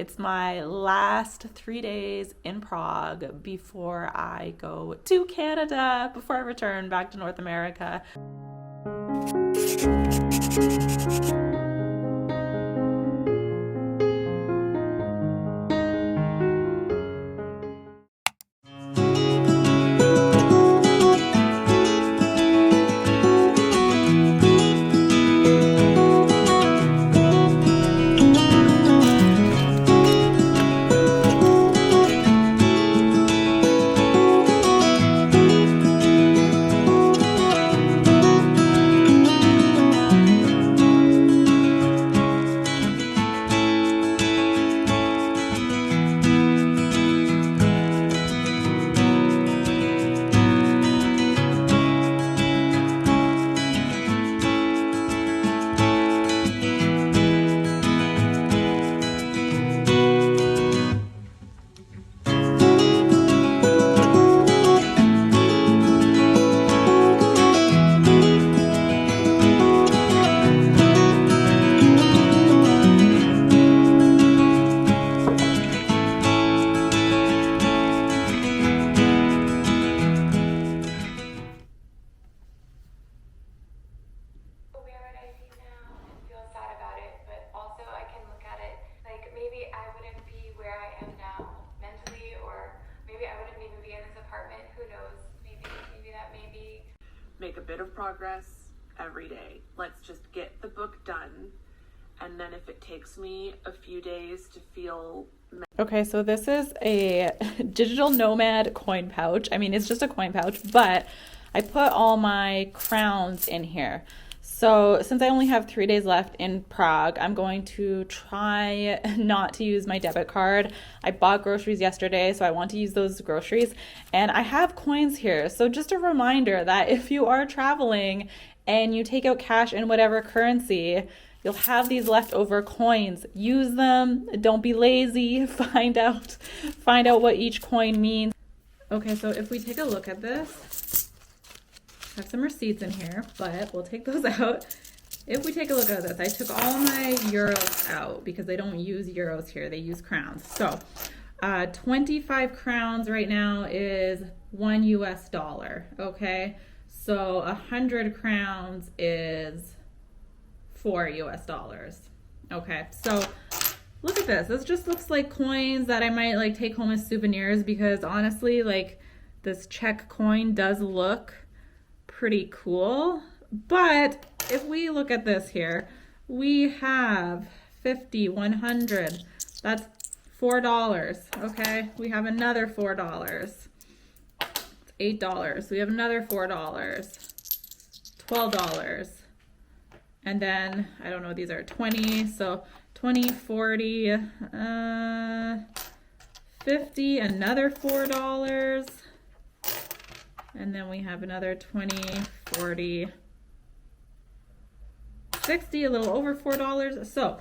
It's my last 3 days in Prague before I go to Canada, before I return back to North America. Make a bit of progress every day. Let's just get the book done. And then if it takes me a few days to feel... Okay, so this is a digital nomad coin pouch. I mean, it's just a coin pouch, but I put all my crowns in here. So since I only have 3 days left in Prague, I'm going to try not to use my debit card. I bought groceries yesterday, so I want to use those groceries. And I have coins here. So just a reminder that if you are traveling and you take out cash in whatever currency, you'll have these leftover coins. Use them. Don't be lazy. Find out what each coin means. Okay, so if we take a look at this, I have some receipts in here, but we'll take those out. If we take a look at this, I took all my euros out because they don't use euros here, they use crowns. So 25 crowns right now is $1 US, okay? So 100 crowns is $4 US. Okay, so look at this. This just looks like coins that I might like take home as souvenirs, because honestly, like, this Czech coin does look pretty cool. But if we look at this here, we have 50, 100, that's $4, okay? We have another $4, $8, we have another $4, $12, and then, I don't know, these are 20, so 20, 40, 50, another $4, and then we have another 20, 40, 60, a little over $4. So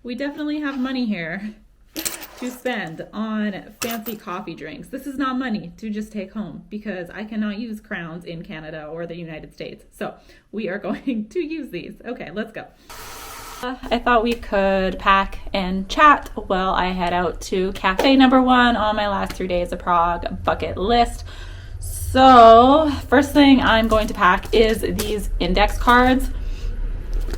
we definitely have money here to spend on fancy coffee drinks. This is not money to just take home because I cannot use crowns in Canada or the United States. So we are going to use these. Okay, let's go. I thought we could pack and chat while I head out to cafe number 1 on my last 3 days of Prague bucket list. So first thing I'm going to pack is these index cards.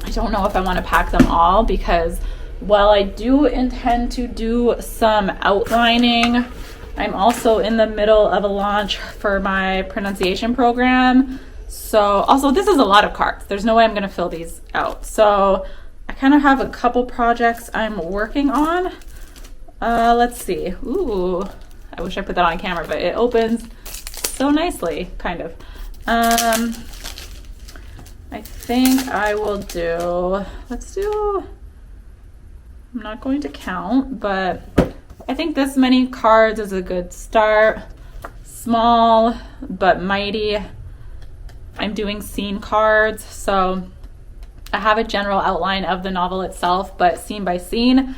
I don't know if I want to pack them all because while I do intend to do some outlining, I'm also in the middle of a launch for my pronunciation program. So also this is a lot of cards. There's no way I'm going to fill these out. So I kind of have a couple projects I'm working on. Let's see. Ooh, I wish I put that on camera, but it opens so nicely, kind of. I think I will do, I'm not going to count, but I think this many cards is a good start. Small but mighty. I'm doing scene cards, so I have a general outline of the novel itself, but scene by scene,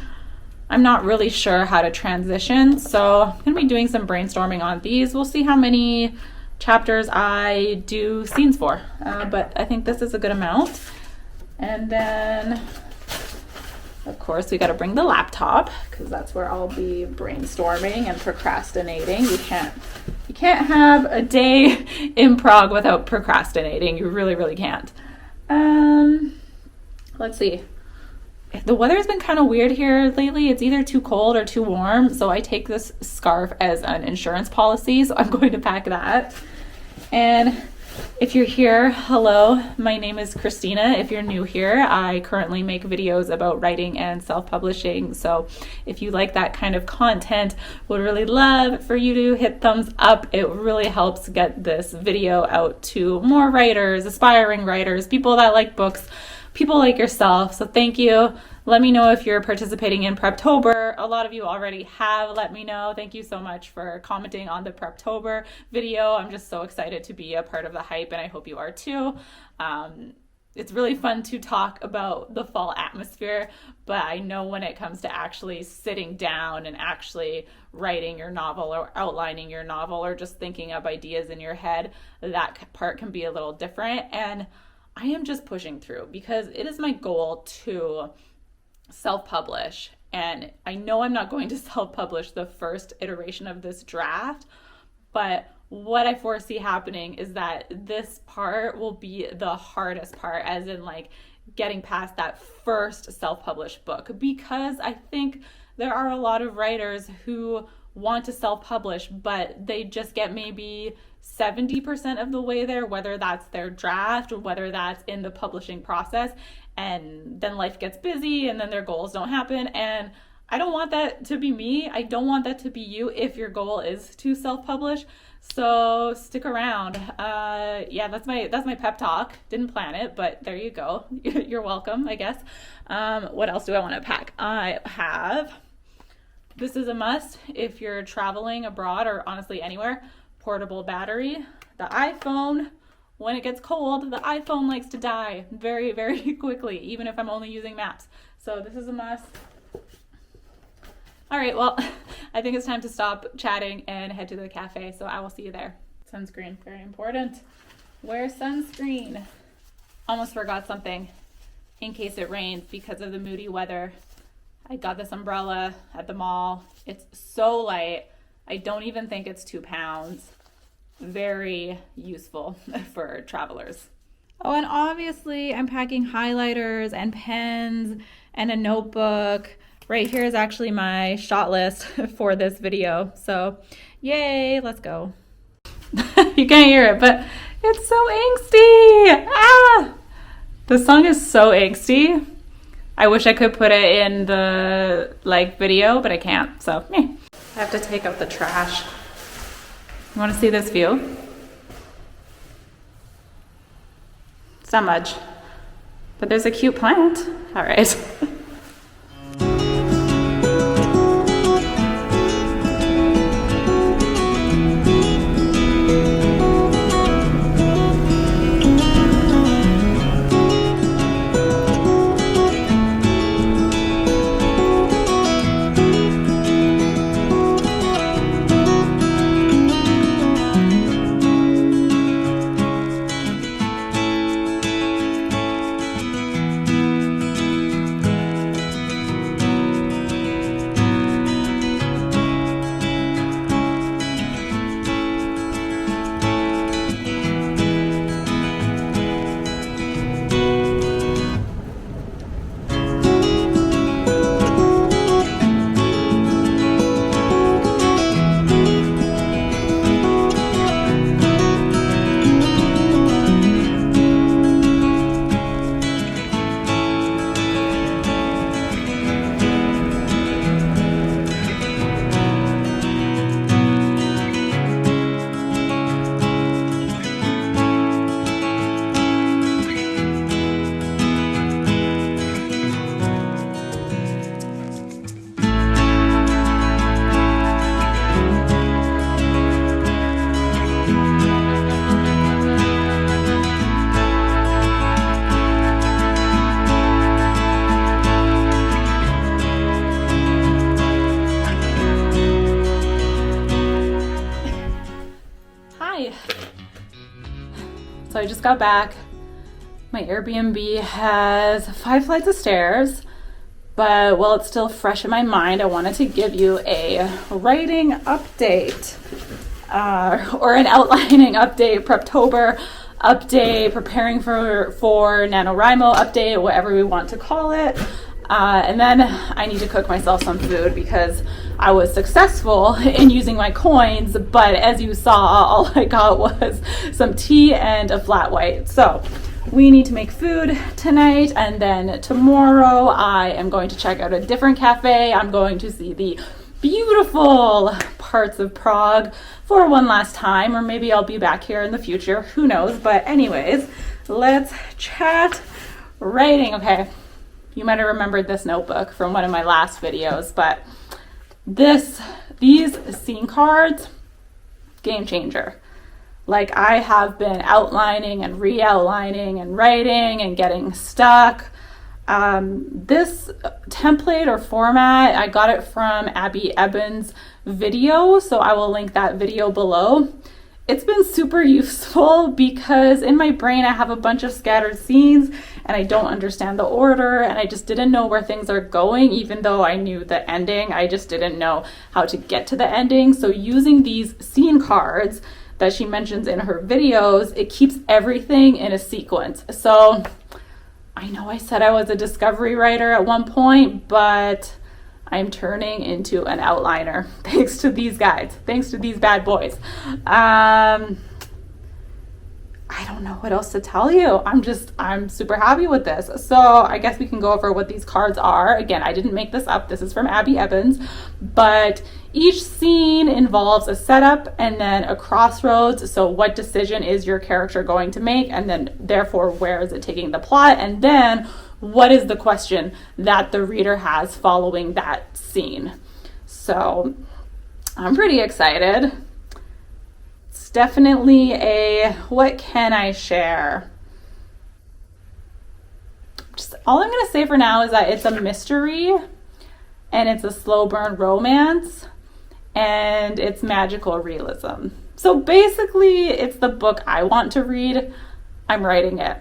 I'm not really sure how to transition, so I'm going to be doing some brainstorming on these. We'll see how many chapters I do scenes for, but I think this is a good amount. And then, of course, we got to bring the laptop because that's where I'll be brainstorming and procrastinating. You can't have a day in Prague without procrastinating. You really, really can't. Let's see. The weather's been kind of weird here lately. It's either too cold or too warm, so I take this scarf as an insurance policy, so I'm going to pack that. And if you're here, hello, my name is Christina. If you're new here, I currently make videos about writing and self-publishing. So if you like that kind of content, would really love for you to hit thumbs up. It really helps get this video out to more writers, aspiring writers, people that like books, people like yourself. So thank you. Let me know if you're participating in Preptober. A lot of you already have. Let me know. Thank you so much for commenting on the Preptober video. I'm just so excited to be a part of the hype, and I hope you are too. It's really fun to talk about the fall atmosphere, but I know when it comes to actually sitting down and actually writing your novel or outlining your novel or just thinking of ideas in your head, that part can be a little different. And I am just pushing through because it is my goal to self-publish, and I know I'm not going to self-publish the first iteration of this draft, but what I foresee happening is that this part will be the hardest part, as in like getting past that first self-published book, because I think there are a lot of writers who want to self-publish, but they just get maybe 70% of the way there, whether that's their draft or whether that's in the publishing process, and then life gets busy and then their goals don't happen. And I don't want that to be me. I don't want that to be you if your goal is to self-publish. So stick around. Yeah, that's my pep talk. Didn't plan it, but there you go. You're welcome, I guess. What else do I want to pack? This is a must if you're traveling abroad or honestly anywhere. Portable battery. The iPhone, when it gets cold, the iPhone likes to die very, very quickly, even if I'm only using maps. So this is a must. All right, well, I think it's time to stop chatting and head to the cafe, so I will see you there. Sunscreen, very important. Wear sunscreen. Almost forgot something in case it rains because of the moody weather. I got this umbrella at the mall. It's so light. I don't even think it's 2 pounds. Very useful for travelers. Oh, and obviously I'm packing highlighters and pens and a notebook. Right here is actually my shot list for this video. So yay, let's go. You can't hear it, but it's so angsty. Ah! The song is so angsty. I wish I could put it in the video, but I can't. So I have to take out the trash. You want to see this view? It's not much, but there's a cute plant. All right. So I just got back. My Airbnb has 5 flights of stairs, but while it's still fresh in my mind, I wanted to give you a writing update, or an outlining update, Preptober update, preparing for NaNoWriMo update, whatever we want to call it. And then I need to cook myself some food because I was successful in using my coins, but as you saw, all I got was some tea and a flat white. So we need to make food tonight, and then tomorrow I am going to check out a different cafe. I'm going to see the beautiful parts of Prague for one last time, or maybe I'll be back here in the future, who knows. But anyways, let's chat writing. Okay, you might have remembered this notebook from one of my last videos, but these scene cards, game changer. Like, I have been outlining and re-outlining and writing and getting stuck. This template or format, I got it from Abby Ebbins' video, so I will link that video below. It's been super useful because in my brain I have a bunch of scattered scenes and I don't understand the order, and I just didn't know where things are going. Even though I knew the ending, I just didn't know how to get to the ending. So using these scene cards that she mentions in her videos, it keeps everything in a sequence. So I know I said I was a discovery writer at one point, but I'm turning into an outliner thanks to these guys, thanks to these bad boys. I don't know what else to tell you. I'm super happy with this. So I guess we can go over what these cards are. Again, I didn't make this up. This is from Abby Ebbins, but each scene involves a setup and then a crossroads. So what decision is your character going to make? And then therefore, where is it taking the plot? And then what is the question that the reader has following that scene? So I'm pretty excited. It's definitely a, what can I share? Just all I'm going to say for now is that it's a mystery and it's a slow burn romance and it's magical realism. So basically it's the book I want to read. I'm writing it.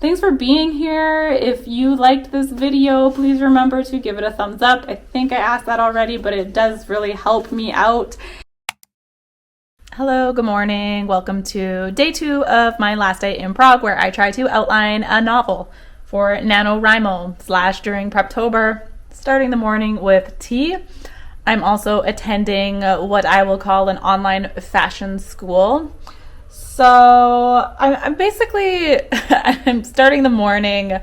Thanks for being here. If you liked this video, please remember to give it a thumbs up. I think I asked that already, but it does really help me out. Hello, good morning. Welcome to day 2 of my last day in Prague, where I try to outline a novel for NaNoWriMo / during Preptober, starting the morning with tea. I'm also attending what I will call an online fashion school. So I'm basically, I'm starting the morning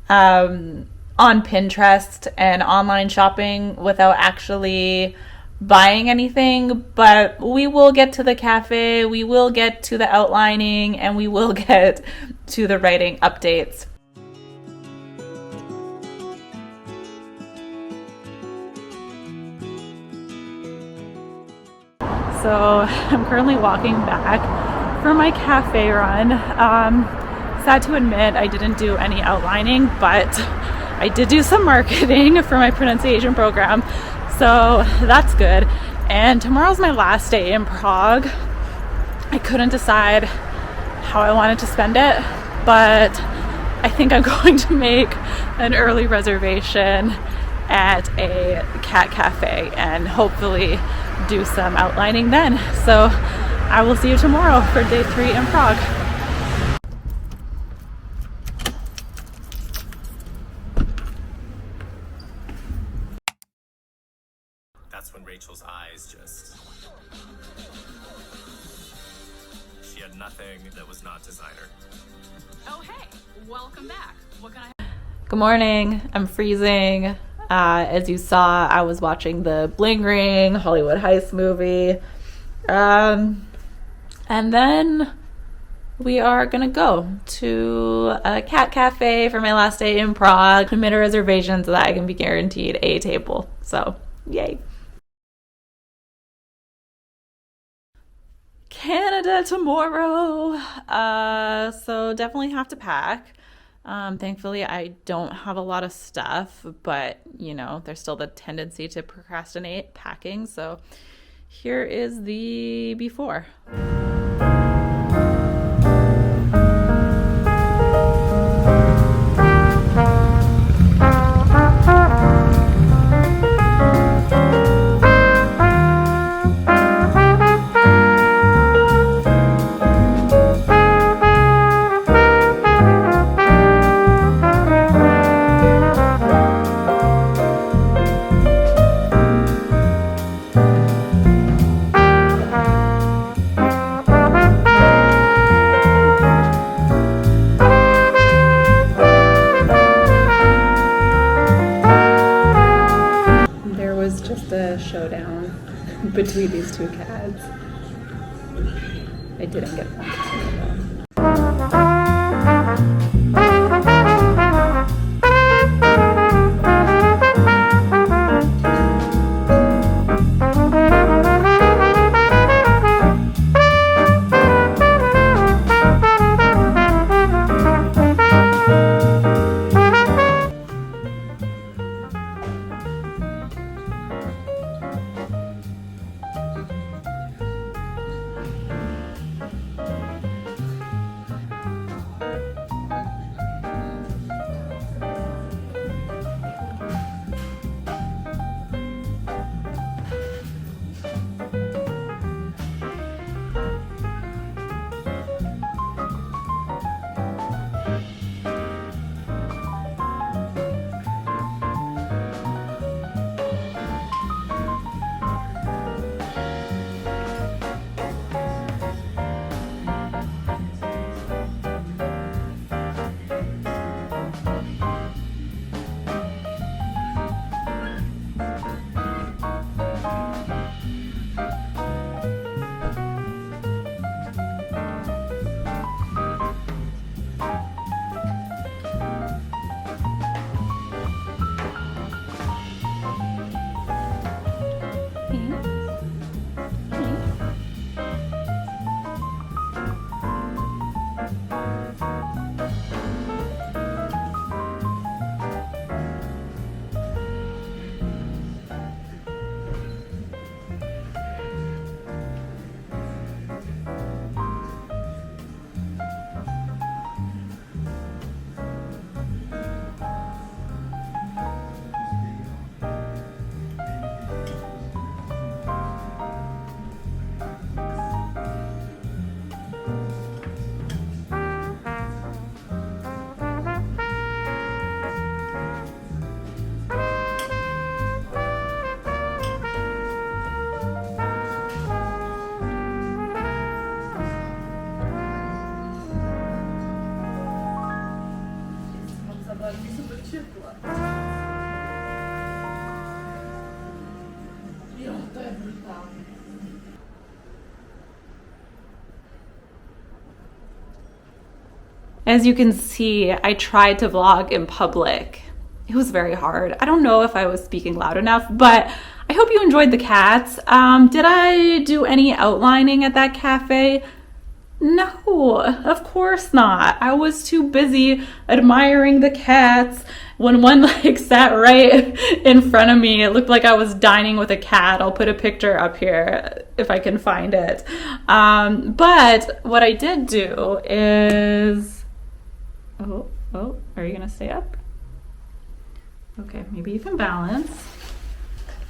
on Pinterest and online shopping without actually buying anything, but we will get to the cafe, we will get to the outlining, and we will get to the writing updates. So I'm currently walking back for my cafe run. Sad to admit I didn't do any outlining, but I did do some marketing for my pronunciation program, so that's good. And tomorrow's my last day in Prague. I couldn't decide how I wanted to spend it, but I think I'm going to make an early reservation at a cat cafe and hopefully do some outlining then. So I will see you tomorrow for day 3 in Prague. That's when Rachel's eyes just... She had nothing that was not designer. Oh, hey, welcome back. What can I... Good morning. I'm freezing. As you saw, I was watching the Bling Ring Hollywood Heist movie. And then we are gonna go to a cat cafe for my last day in Prague. I made a reservation so that I can be guaranteed a table. So, yay. Canada tomorrow. So definitely have to pack. Thankfully, I don't have a lot of stuff, but you know, there's still the tendency to procrastinate packing. So here is the before. a showdown between these two cats. I didn't get one though. As you can see, I tried to vlog in public. It was very hard. I don't know if I was speaking loud enough, but I hope you enjoyed the cats. Did I do any outlining at that cafe? No, of course not. I was too busy admiring the cats. When one like sat right in front of me, it looked like I was dining with a cat. I'll put a picture up here if I can find it. But what I did do is, oh, are you gonna stay up? Okay, maybe you can balance.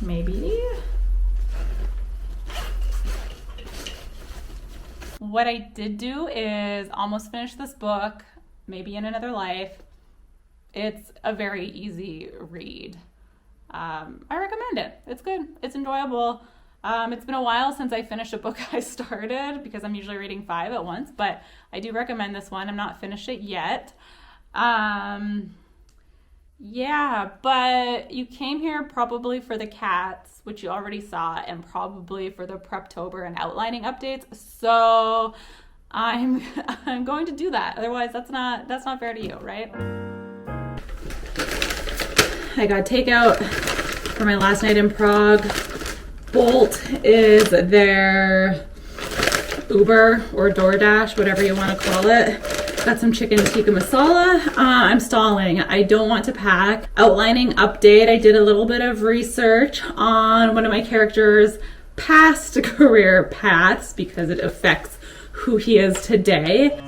Maybe. What I did do is almost finish this book, maybe in another life. It's a very easy read. I recommend it. It's good. It's enjoyable. It's been a while since I finished a book I started because I'm usually reading 5 at once, but I do recommend this one. I'm not finished it yet. Yeah, but you came here probably for the cats, which you already saw, and probably for the Preptober and outlining updates. So I'm going to do that. Otherwise, that's not fair to you, right? I got takeout for my last night in Prague. Bolt is their Uber or DoorDash, whatever you want to call it. Got some chicken tikka masala. I'm stalling. I don't want to pack. Outlining update. I did a little bit of research on one of my characters' past career paths because it affects who he is today.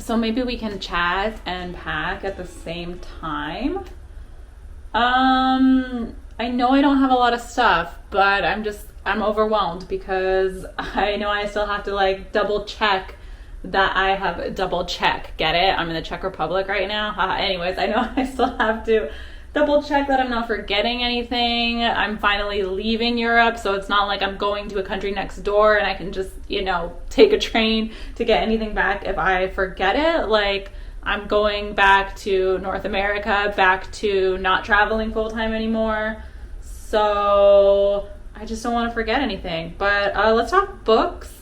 So maybe we can chat and pack at the same time. I know I don't have a lot of stuff, but I'm overwhelmed because I know I still have to like double check that I have double check. Get it? I'm in the Czech Republic right now. Anyways, I know I still have to double check that I'm not forgetting anything. I'm finally leaving Europe, so it's not like I'm going to a country next door and I can just, take a train to get anything back if I forget it. Like, I'm going back to North America, back to not traveling full time anymore. So I just don't want to forget anything. But let's talk books,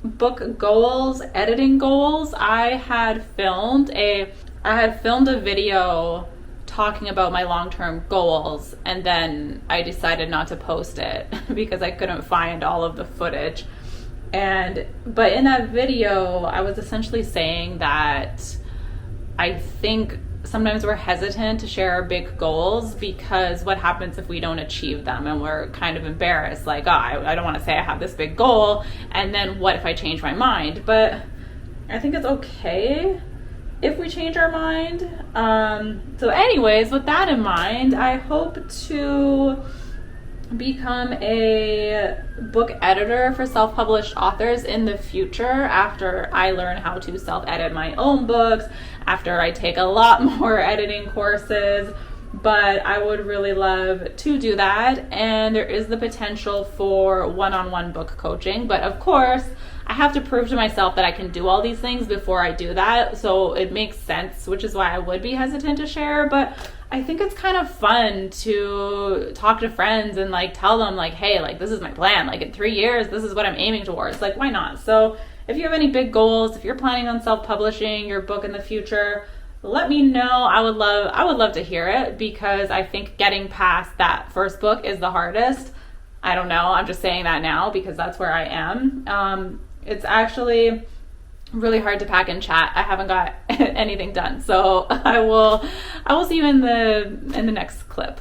book goals, editing goals. I had filmed a video talking about my long-term goals, and then I decided not to post it because I couldn't find all of the footage. But in that video, I was essentially saying that I think sometimes we're hesitant to share our big goals because what happens if we don't achieve them, and we're kind of embarrassed, like, I don't want to say I have this big goal, and then what if I change my mind? But I think it's okay if we change our mind. So anyways, with that in mind, I hope to become a book editor for self-published authors in the future after I learn how to self-edit my own books, after I take a lot more editing courses. But I would really love to do that, and there is the potential for one-on-one book coaching. But of course, I have to prove to myself that I can do all these things before I do that. So it makes sense, which is why I would be hesitant to share. But I think it's kind of fun to talk to friends and like tell them like, hey, like this is my plan. Like in 3 years, this is what I'm aiming towards. Like, why not? So if you have any big goals, if you're planning on self-publishing your book in the future, let me know. I would love to hear it, because I think getting past that first book is the hardest. I don't know. I'm just saying that now because that's where I am. It's actually really hard to pack and chat. I haven't got anything done. So I will see you in the next clip.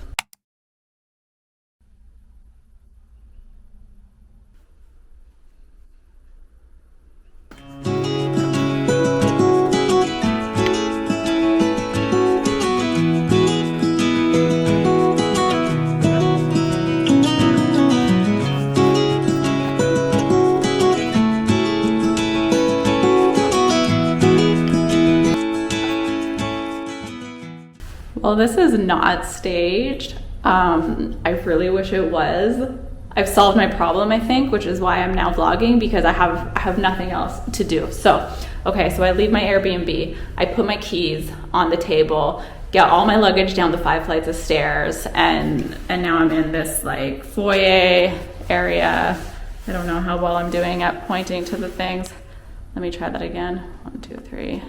Well, this is not staged. I really wish it was. I've solved my problem, I think, which is why I'm now vlogging, because I have nothing else to do. So, okay, so I leave my Airbnb, I put my keys on the table, get all my luggage down the 5 flights of stairs, and now I'm in this like foyer area. I don't know how well I'm doing at pointing to the things. Let me try that again. 1, 2, 3.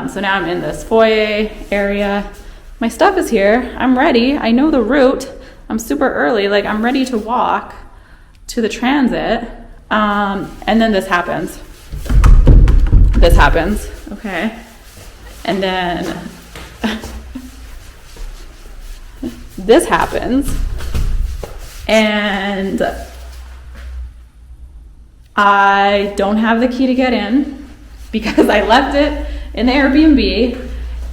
So now I'm in this foyer area. My stuff is here. I'm ready. I know the route. I'm super early. Like, I'm ready to walk to the transit. And then this happens. This happens. Okay. And then this happens. And I don't have the key to get in because I left it in the Airbnb,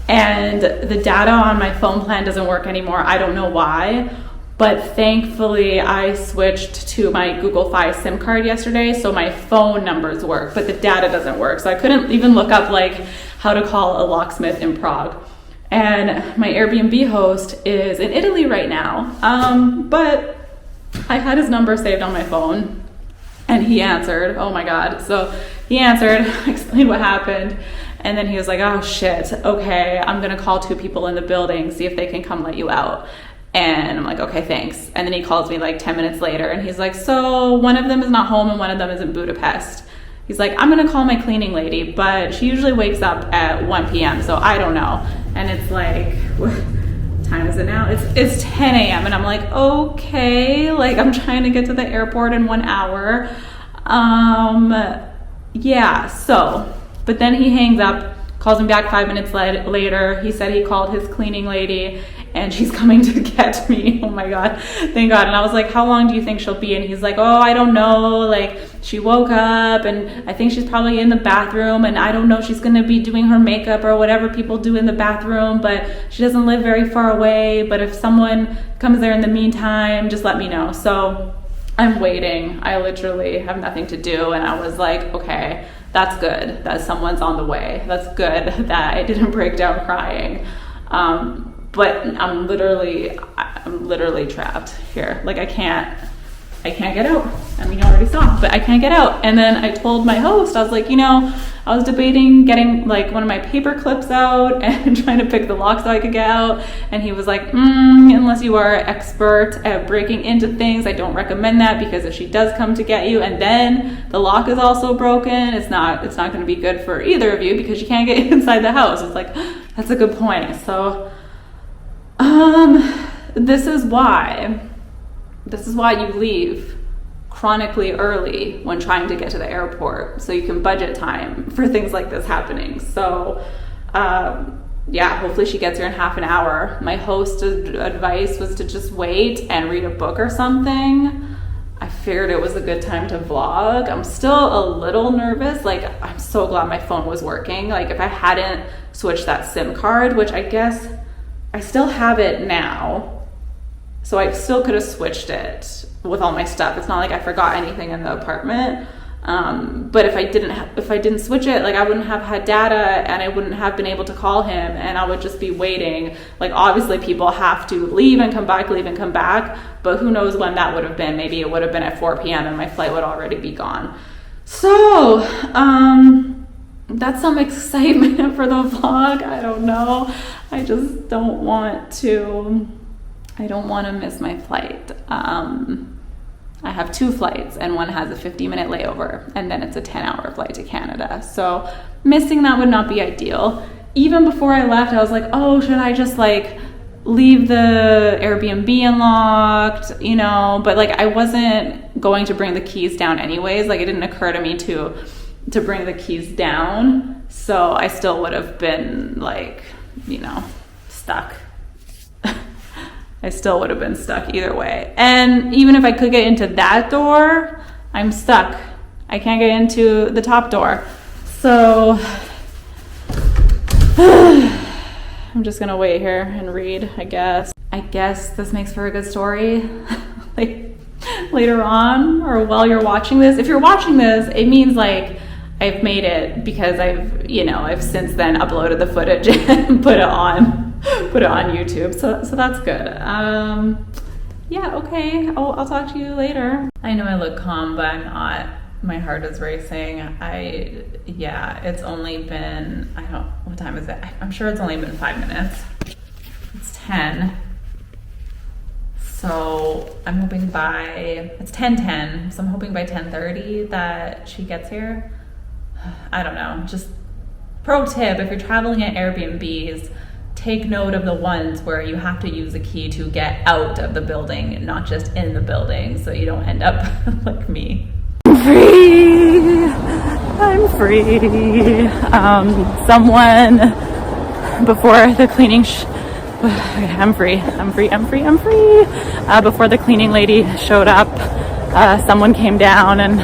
and the data on my phone plan doesn't work anymore. I don't know why, but thankfully I switched to my Google Fi SIM card yesterday, so my phone numbers work, but the data doesn't work. So I couldn't even look up like how to call a locksmith in Prague. And my Airbnb host is in Italy right now, but I had his number saved on my phone, and he answered. Oh my God. So he answered, explained what happened. And then he was like, oh shit, okay, I'm gonna call 2 people in the building, see if they can come let you out. And I'm like, okay, thanks. And then he calls me like 10 minutes later, and he's like, so one of them is not home and one of them is in Budapest. He's like, I'm gonna call my cleaning lady, but she usually wakes up at 1 p.m., so I don't know. And it's like, what time is it now? It's 10 a.m. And I'm like, okay, like I'm trying to get to the airport in 1 hour. Yeah, so, but then he hangs up, calls me back 5 minutes later. He said he called his cleaning lady and she's coming to get me. Oh my God, thank God. And I was like, how long do you think she'll be? And he's like, oh, I don't know. Like, she woke up and I think she's probably in the bathroom, and I don't know, she's gonna be doing her makeup or whatever people do in the bathroom, but she doesn't live very far away. But if someone comes there in the meantime, just let me know. So I'm waiting. I literally have nothing to do. And I was like, okay, that's good that someone's on the way. That's good that I didn't break down crying. But I'm literally trapped here. Like I can't get out. I mean, you already saw, but I can't get out. And then I told my host, I was like, I was debating getting like one of my paper clips out and trying to pick the lock so I could get out. And he was like, unless you are an expert at breaking into things, I don't recommend that, because if she does come to get you and then the lock is also broken, it's not going to be good for either of you, because you can't get inside the house. It's like, that's a good point. So, this is why you leave chronically early when trying to get to the airport, so you can budget time for things like this happening. So hopefully she gets here in half an hour. My host's advice was to just wait and read a book or something. I figured it was a good time to vlog. I'm still a little nervous. Like, I'm so glad my phone was working. Like, if I hadn't switched that SIM card, which I guess I still have it now, so I still could have switched it with all my stuff. It's not like I forgot anything in the apartment. But if I didn't switch it, like, I wouldn't have had data and I wouldn't have been able to call him, and I would just be waiting. Like, obviously people have to leave and come back, but who knows when that would have been. Maybe it would have been at 4 p.m. and my flight would already be gone. So, that's some excitement for the vlog. I don't know. I just don't want to miss my flight. I have 2 flights, and one has a 50-minute layover, and then it's a 10-hour flight to Canada. So missing that would not be ideal. Even before I left, I was like, oh, should I just like leave the Airbnb unlocked, but like I wasn't going to bring the keys down anyways. Like, it didn't occur to me to bring the keys down. So I still would have been like, stuck. I still would have been stuck either way. And even if I could get into that door, I'm stuck. I can't get into the top door. So I'm just gonna wait here and read, I guess. I guess this makes for a good story like later on, or while you're watching this. If you're watching this, it means like I've made it, because I've since then uploaded the footage and put it on YouTube. So that's good. Okay. I'll talk to you later. I know I look calm, but I'm not. My heart is racing. It's only been, what time is it? I'm sure it's only been 5 minutes. It's 10. So I'm hoping it's 10:10. So I'm hoping by 10:30 that she gets here. I don't know. Just pro tip, if you're traveling at Airbnbs, take note of the ones where you have to use a key to get out of the building, not just in the building, so you don't end up like me. I'm free. Someone before the cleaning I'm free. Before the cleaning lady showed up, someone came down and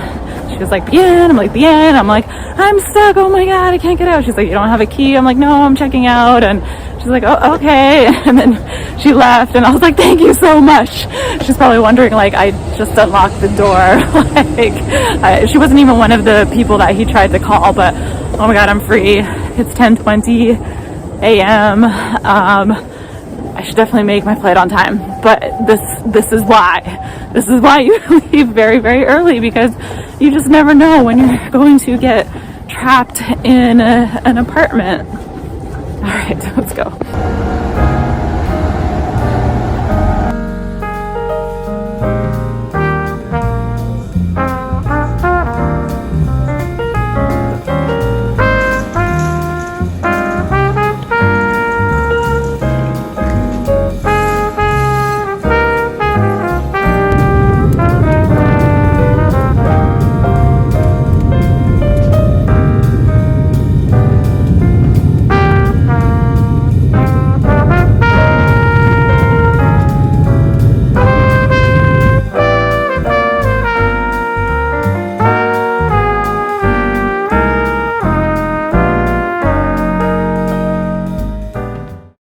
she was like, Bien. I'm like, Bien. I'm like, I'm stuck. Oh my God, I can't get out. She's like, you don't have a key? I'm like, no, I'm checking out. And she's like, oh, okay. And then she left, and I was like, thank you so much. She's probably wondering, like, I just unlocked the door. She wasn't even one of the people that he tried to call, but oh my God, I'm free. It's 10:20 a.m. I should definitely make my flight on time, but this is why you leave very, very early, because you just never know when you're going to get trapped in an apartment. All right, let's go.